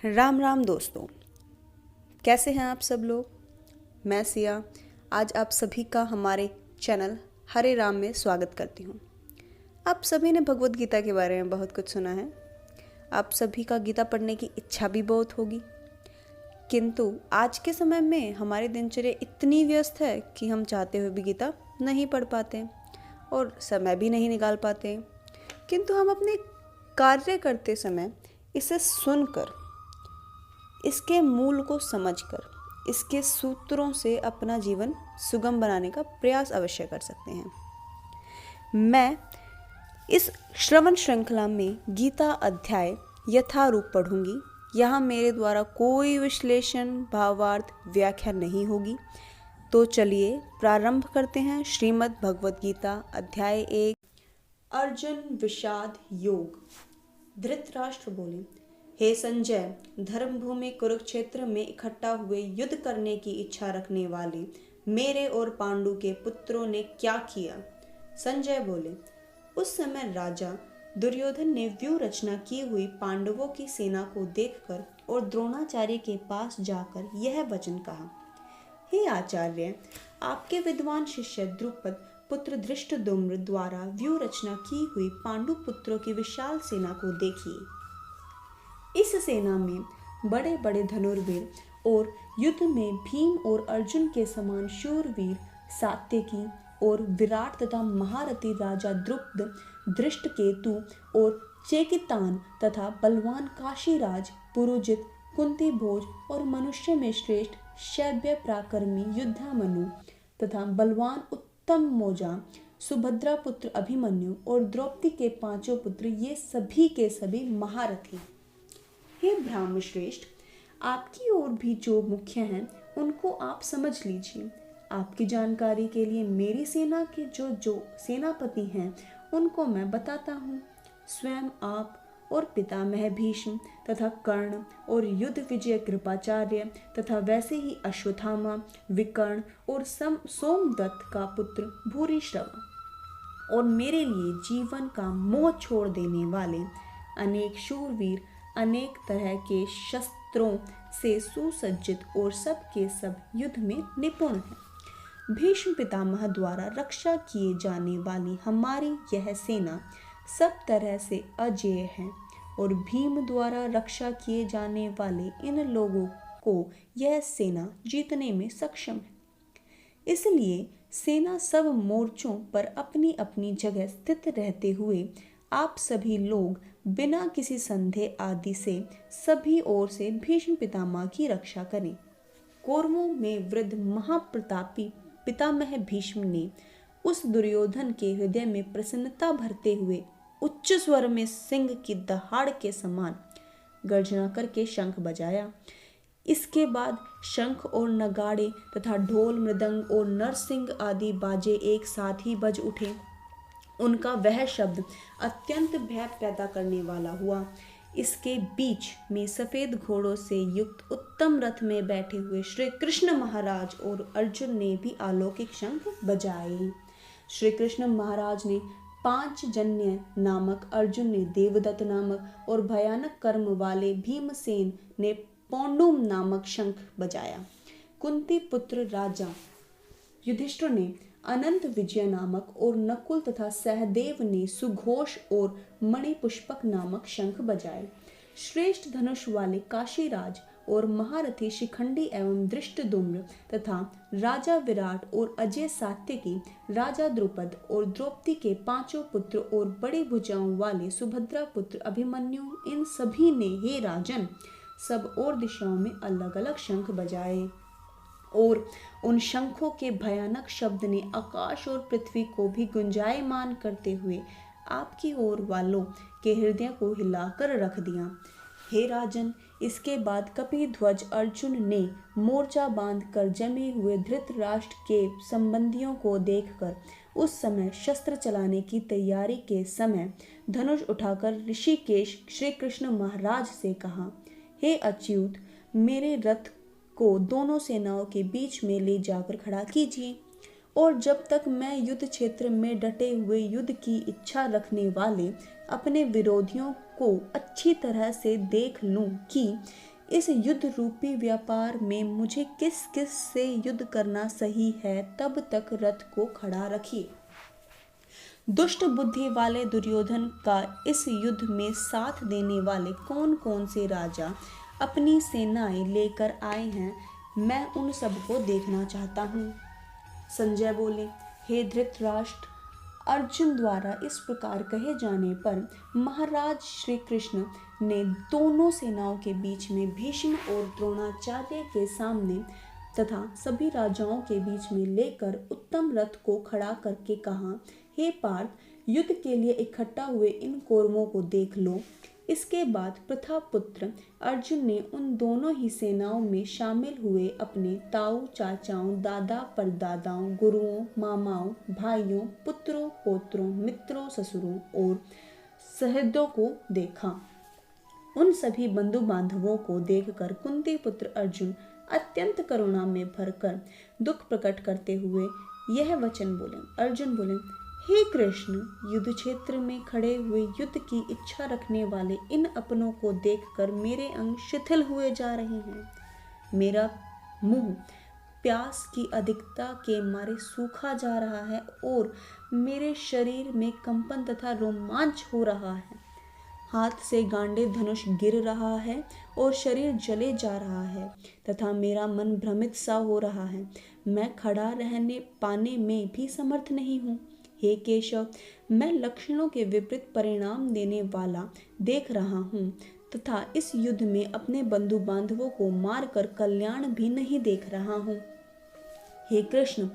राम राम दोस्तों, कैसे हैं आप सब लोग। मैं सिया आज आप सभी का हमारे चैनल हरे राम में स्वागत करती हूँ। आप सभी ने भगवत गीता के बारे में बहुत कुछ सुना है। आप सभी का गीता पढ़ने की इच्छा भी बहुत होगी, किंतु आज के समय में हमारी दिनचर्या इतनी व्यस्त है कि हम चाहते हुए भी गीता नहीं पढ़ पाते और समय भी नहीं निकाल पाते। किंतु हम अपने कार्य करते समय इसे सुनकर, इसके मूल को समझकर, इसके सूत्रों से अपना जीवन सुगम बनाने का प्रयास अवश्य कर सकते हैं। मैं इस श्रवण श्रृंखला में गीता अध्याय यथारूप पढ़ूंगी। यहाँ मेरे द्वारा कोई विश्लेषण, भावार्थ, व्याख्या नहीं होगी। तो चलिए प्रारंभ करते हैं। श्रीमद् भगवत गीता अध्याय 1। अर्जुन विषाद योग। धृतराष्ट्र बोले, हे संजय, धर्मभूमि कुरुक्षेत्र में इकट्ठा हुए युद्ध करने की इच्छा रखने वाले मेरे और पांडु के पुत्रों ने क्या किया। संजय बोले, उस समय राजा दुर्योधन ने व्यूह रचना की हुई पांडवों की सेना को देखकर और द्रोणाचार्य के पास जाकर यह वचन कहा, हे आचार्य, आपके विद्वान शिष्य द्रुपद पुत्र धृष्टद्युम्न द्वारा व्यूह रचना की हुई पांडु पुत्रों की विशाल सेना को देखिए। इस सेना में बड़े बड़े धनुर्वीर और युद्ध में भीम और अर्जुन के समान शूरवीर सात्यकी और विराट तथा महारथी राजा द्रुपद, धृष्टकेतु और चेकितान तथा बलवान काशीराज पुरुजित, कुंती भोज और मनुष्य में श्रेष्ठ शैब्य पराक्रमी युद्धामनु तथा बलवान उत्तम मौजा, सुभद्रा पुत्र अभिमन्यु और द्रौपदी के पांचों पुत्र, ये सभी के सभी महारथी। हे ब्राह्मण श्रेष्ठ, आपकी ओर भी जो मुख्य हैं उनको आप समझ लीजिए। आपकी जानकारी के लिए मेरी सेना के जो सेनापति हैं उनको मैं बताता हूँ। स्वयं आप और पितामह भीष्म तथा कर्ण और युद्ध विजय कृपाचार्य तथा वैसे ही अश्वत्थामा, विकर्ण और सोमदत्त का पुत्र भूरिश्रवा और मेरे लिए जीवन का मोह छोड़ देने वाले अनेक शूरवीर, अनेक तरह के शस्त्रों से सुसज्जित और सब के सब युद्ध में निपुण हैं। भीष्म पितामह द्वारा रक्षा किए जाने वाली हमारी यह सेना सब तरह से अजेय है और भीम द्वारा रक्षा किए जाने वाले इन लोगों को यह सेना जीतने में सक्षम है। इसलिए सेना सब मोर्चों पर अपनी अपनी जगह स्थित रहते हुए आप सभी लोग बिना किसी संदेह आदि से सभी ओर से भीष्म पितामह की रक्षा करें। कौरवों में वृद्ध महाप्रतापी पितामह भीष्म ने उस दुर्योधन के हृदय में प्रसन्नता भरते हुए उच्च स्वर में सिंह की दहाड़ के समान गर्जना करके शंख बजाया। इसके बाद शंख और नगाड़े तथा ढोल, मृदंग और नरसिंह आदि बाजे एक साथ ही बज उठे। उनका वह शब्द अत्यंत भय पैदा करने वाला हुआ। इसके बीच में सफेद घोड़ों से युक्त उत्तम रथ में बैठे हुए श्री कृष्ण महाराज और अर्जुन ने भी अलौकिक शंख बजाए। श्री कृष्ण महाराज ने पांचजन्य नामक, अर्जुन ने देवदत्त नामक और भयानक कर्म वाले भीमसेन ने पौंडुम नामक शंख बजाया। कुंती पुत्र राजा युधिष्ठिर ने अनंत विजय नामक और नकुल तथा सहदेव ने सुघोष और मणिपुष्पक नामक शंख बजाए। श्रेष्ठ धनुष वाले काशीराज और महारथी शिखंडी एवं धृष्टद्युम्न तथा राजा विराट और अजय सात्यकी, राजा द्रुपद और द्रौपदी के पांचों पुत्र और बड़ी भुजाओं वाले सुभद्रा पुत्र अभिमन्यु, इन सभी ने, हे राजन, सब और दिशाओं में अलग अलग शंख बजाए और उन शंखों के भयानक शब्द ने आकाश और पृथ्वी को भी गुंजायमान करते हुए आपकी ओर वालों के हृदय को हिलाकर रख दिया। हे राजन, इसके बाद कपिध्वज अर्जुन ने मोर्चा बांधकर जमे हुए धृतराष्ट्र के संबंधियों को देखकर उस समय शस्त्र चलाने की तैयारी के समय धनुष उठाकर ऋषिकेश श्री कृष्ण महाराज से कहा, हे अच्युत, मेरे रथ को दोनों सेनाओं के बीच में ले जाकर खड़ा कीजिए और जब तक मैं युद्ध क्षेत्र में डटे हुए युद्ध की इच्छा रखने वाले अपने विरोधियों को अच्छी तरह से देख लूं कि इस युद्ध रूपी व्यापार में मुझे किस किस से युद्ध करना सही है, तब तक रथ को खड़ा रखिए। दुष्ट बुद्धि वाले दुर्योधन का इस युद्ध में साथ देने वाले कौन कौन से राजा अपनी सेनाएं लेकर आए हैं, मैं उन सबको देखना चाहता हूँ। संजय बोले, हे धृतराष्ट्र, अर्जुन द्वारा इस प्रकार कहे जाने पर महाराज श्री कृष्ण ने दोनों सेनाओं के बीच में भीष्म और द्रोणाचार्य के सामने तथा सभी राजाओं के बीच में लेकर उत्तम रथ को खड़ा करके कहा, हे पार्थ, युद्ध के लिए इकट्ठा हुए इन कौरवों को देख लो। इसके बाद प्रथापुत्र अर्जुन ने उन दोनों ही सेनाओं में शामिल हुए अपने ताऊ चाचाओं, दादा परदादाओं, गुरुओं, मामाओं, भाइयों, पुत्रों, पौत्रों, मित्रों, ससुरों और सहृदयों को देखा। उन सभी बंधु बांधवों को देखकर कुंती पुत्र अर्जुन अत्यंत करुणा में भरकर दुख प्रकट करते हुए यह वचन बोले। अर्जुन बोले, हे कृष्ण, युद्ध क्षेत्र में खड़े हुए युद्ध की इच्छा रखने वाले इन अपनों को देखकर मेरे अंग शिथिल हुए जा रहे हैं। मेरा मुंह प्यास की अधिकता के मारे सूखा जा रहा है और मेरे शरीर में कंपन तथा रोमांच हो रहा है। हाथ से गांडे धनुष गिर रहा है और शरीर जले जा रहा है तथा मेरा मन भ्रमित सा हो रहा है। मैं खड़ा रहने पाने में भी समर्थ नहीं हूँ। हे केशव, मैं लक्षणों के विपरीत परिणाम देने वाला देख रहा हूँ तथा इस युद्ध में अपने बंधु बांधवों को मारकर कल्याण भी नहीं देख रहा हूँ। हे कृष्ण,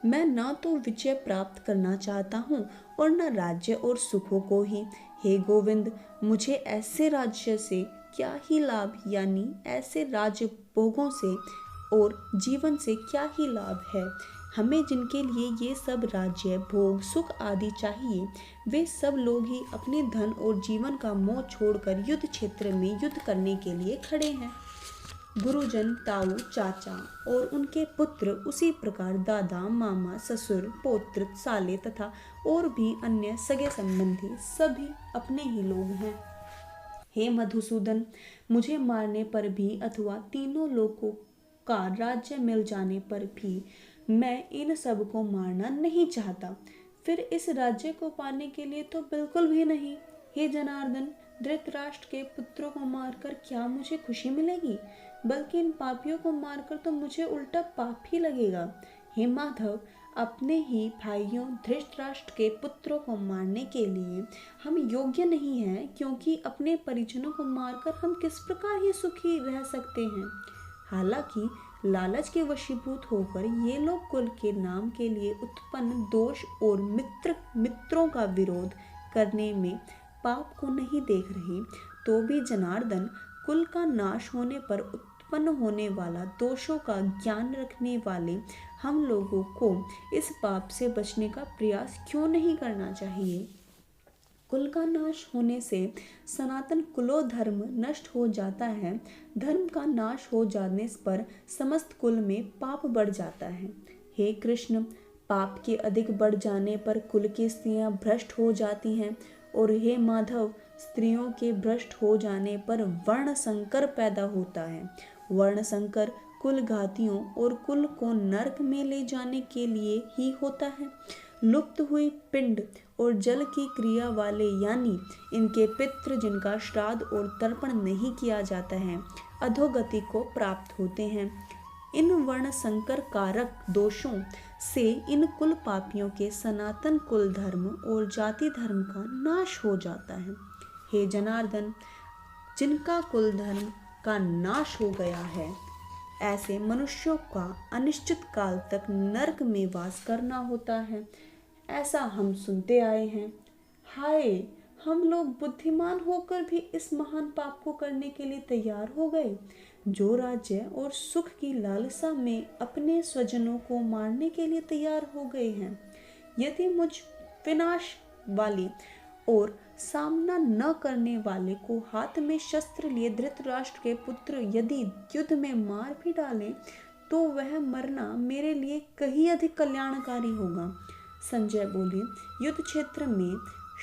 मैं न तो विजय प्राप्त करना चाहता हूँ और न राज्य और सुखों को ही। हे गोविंद, मुझे ऐसे राज्य से क्या ही लाभ, यानी ऐसे राजभोगों से और जीवन से क्या ही लाभ है। हमें जिनके लिए ये सब राज्य, भोग, सुख आदि चाहिए, वे सब लोग ही अपने धन और जीवन का मोह छोड़कर युद्ध क्षेत्र में युद्ध करने के लिए खड़े हैं। गुरुजन, ताऊ, चाचा और उनके पुत्र, उसी प्रकार दादा, मामा, ससुर, पौत्र, साले तथा और भी अन्य सगे संबंधी सभी अपने ही लोग हैं। हे मधुसूदन, मुझे मारने पर भी अथवा तीनों लोगों का राज्य मिल जाने पर भी मैं इन सब को मारना नहीं चाहता। फिर इस राज्य को पाने के लिए तो बिल्कुल भी नहीं। हे जनार्दन, धृतराष्ट्र के पुत्रों को मारकर क्या मुझे खुशी मिलेगी, बल्कि इन पापियों को मारकर तो मुझे उल्टा पाप ही लगेगा। हे माधव, अपने ही भाइयों धृतराष्ट्र के पुत्रों को मारने के लिए हम योग्य नहीं हैं, क्योंकि अपने परिजनों को मारकर हम किस प्रकार ही सुखी रह सकते हैं। हालांकि लालच के वशीभूत होकर ये लोग कुल के नाम के लिए उत्पन्न दोष और मित्रों का विरोध करने में पाप को नहीं देख रहे, तो भी जनार्दन, कुल का नाश होने पर उत्पन्न होने वाला दोषों का ज्ञान रखने वाले हम लोगों को इस पाप से बचने का प्रयास क्यों नहीं करना चाहिए। कुल का नाश होने से सनातन कुलो धर्म नष्ट हो जाता है। धर्म का नाश हो जाने पर समस्त कुल में पाप बढ़ जाता है। हे कृष्ण, पाप के अधिक बढ़ जाने पर कुल की स्त्रियां भ्रष्ट हो जाती हैं और हे माधव, स्त्रियों के भ्रष्ट हो जाने पर वर्ण संकर पैदा होता है। वर्ण संकर कुल घातियों और कुल को नरक में ले जाने के लिए ही होता है। लुप्त हुई पिंड और जल की क्रिया वाले, यानी इनके पितृ जिनका श्राद्ध और तर्पण नहीं किया जाता है, अधोगति को प्राप्त होते हैं। इन वर्ण संकर कारक दोषों से इन कुल पापियों के सनातन कुल धर्म और जाति धर्म का नाश हो जाता है। हे जनार्दन, जिनका कुल धर्म का नाश हो गया है, ऐसे मनुष्यों का अनिश्चित काल तक नरक में वास करना होता है, ऐसा हम सुनते आए हैं। हाय, हम लोग बुद्धिमान होकर भी इस महान पाप को करने के लिए तैयार हो गए, जो राज्य और सुख की लालसा में अपने स्वजनों को मारने के लिए तैयार हो गए हैं। यदि मुझ विनाश वाली और सामना न करने वाले को हाथ में शस्त्र लिए धृतराष्ट्र के पुत्र यदि युद्ध में मार भी डालें, तो वह मरना मेरे लिए कहीं अधिक कल्याणकारी होगा। संजय बोले, युद्ध क्षेत्र में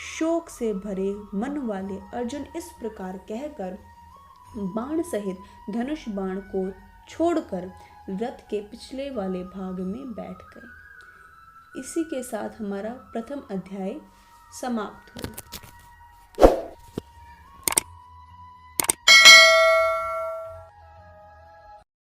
शोक से भरे मन वाले अर्जुन इस प्रकार कहकर बाण सहित धनुष बाण को छोड़कर रथ के पिछले वाले भाग में बैठ गए। इसी के साथ हमारा प्रथम अध्याय समाप्त हुआ।